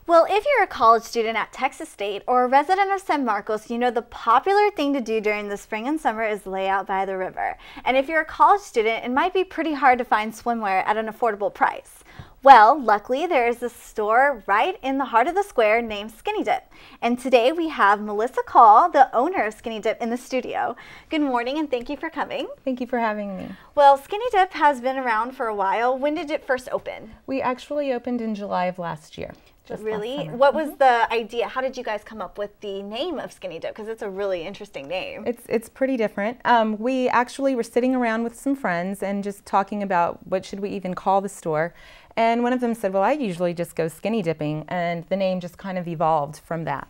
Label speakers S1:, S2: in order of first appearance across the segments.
S1: Well, if you're a college student at Texas State or a resident of San Marcos, you know the popular thing to do during the spring and summer is lay out by the river. And if you're a college student, it might be pretty hard to find swimwear at an affordable price. Well, luckily there is a store right in the heart of the square named Skinny Dip. And today we have Melissa Call, the owner of Skinny Dip, in the studio. Good morning and thank you for coming.
S2: Thank you for having me.
S1: Well, Skinny Dip has been around for a while. When did it first open?
S2: We actually opened in July of last year.
S1: Really? What was the idea? How did you guys come up with the name of Skinny Dip? Because it's a really interesting name.
S2: It's pretty different. We actually were sitting around with some friends and just talking about what should we even call the store. And one of them said, well, I usually just go skinny dipping. And the name just kind of evolved from that.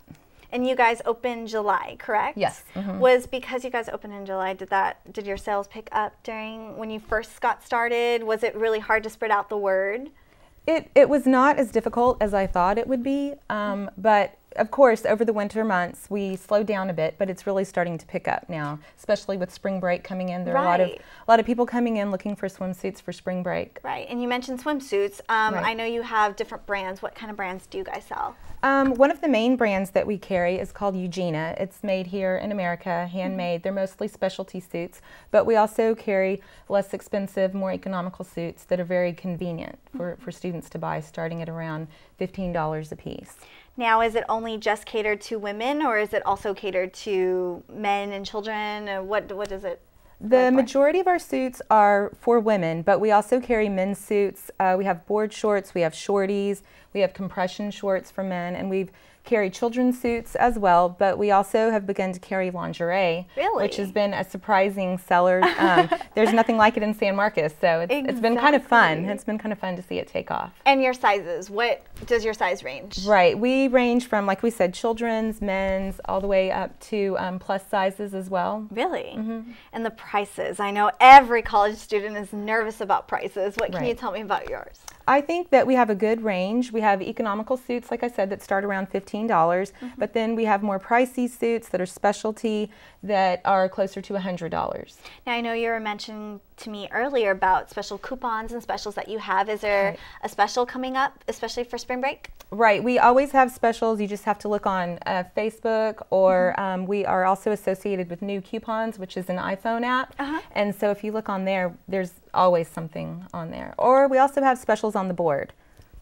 S1: And you guys opened July, correct?
S2: Yes.
S1: Was because you guys opened in July, did your sales pick up during when you first got started? Was it really hard to spread out the word?
S2: It was not as difficult as I thought it would be, but of course over the winter months we slowed down a bit, but it's really starting to pick up now, especially with spring break coming in. There are a lot of people coming in looking for swimsuits for spring break.
S1: Right, and you mentioned swimsuits. I know you have different brands. What kind of brands do you guys sell?
S2: One of the main brands that we carry is called Eugenia. It's made here in America, handmade. They're mostly specialty suits, but we also carry less expensive, more economical suits that are very convenient for students to buy, starting at around $15 a piece.
S1: Now, is it only just catered to women, or is it also catered to men and children? What is it?
S2: The majority of our suits are for women, but we also carry men's suits. We have board shorts, we have shorties, we have compression shorts for men, and we've carried children's suits as well, but we also have begun to carry lingerie, which has been a surprising seller. There's nothing like it in San Marcos, so it's been kind of fun. It's been kind of fun to see it take off.
S1: And your sizes, what does your size range?
S2: Right, we range from, like we said, children's, men's, all the way up to plus sizes as well.
S1: Really? And the prices, I know every college student is nervous about prices. What can you tell me about yours?
S2: I think that we have a good range. We have economical suits, like I said, that start around $15, but then we have more pricey suits that are specialty that are closer to $100.
S1: Now, I know you were mentioning to me earlier about special coupons and specials that you have. Is there a special coming up, especially for spring break?
S2: Right. We always have specials. You just have to look on Facebook, or we are also associated with New Coupons, which is an iPhone app. And so if you look on there, there's always something on there. Or we also have specials on the board.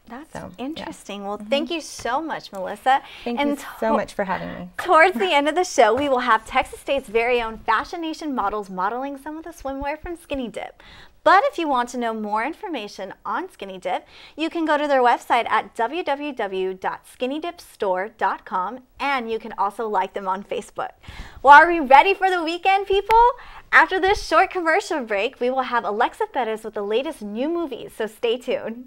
S1: That's interesting. Well, thank you so much, Melissa.
S2: Thank you so much for having me.
S1: Towards the end of the show, we will have Texas State's very own Fashion Nation models modeling some of the swimwear from Skinny Dip. But if you want to know more information on Skinny Dip, you can go to their website at www.skinnydipstore.com, and you can also like them on Facebook. Well, are we ready for the weekend, people? After this short commercial break, we will have Alexa Perez with the latest new movies, so stay tuned.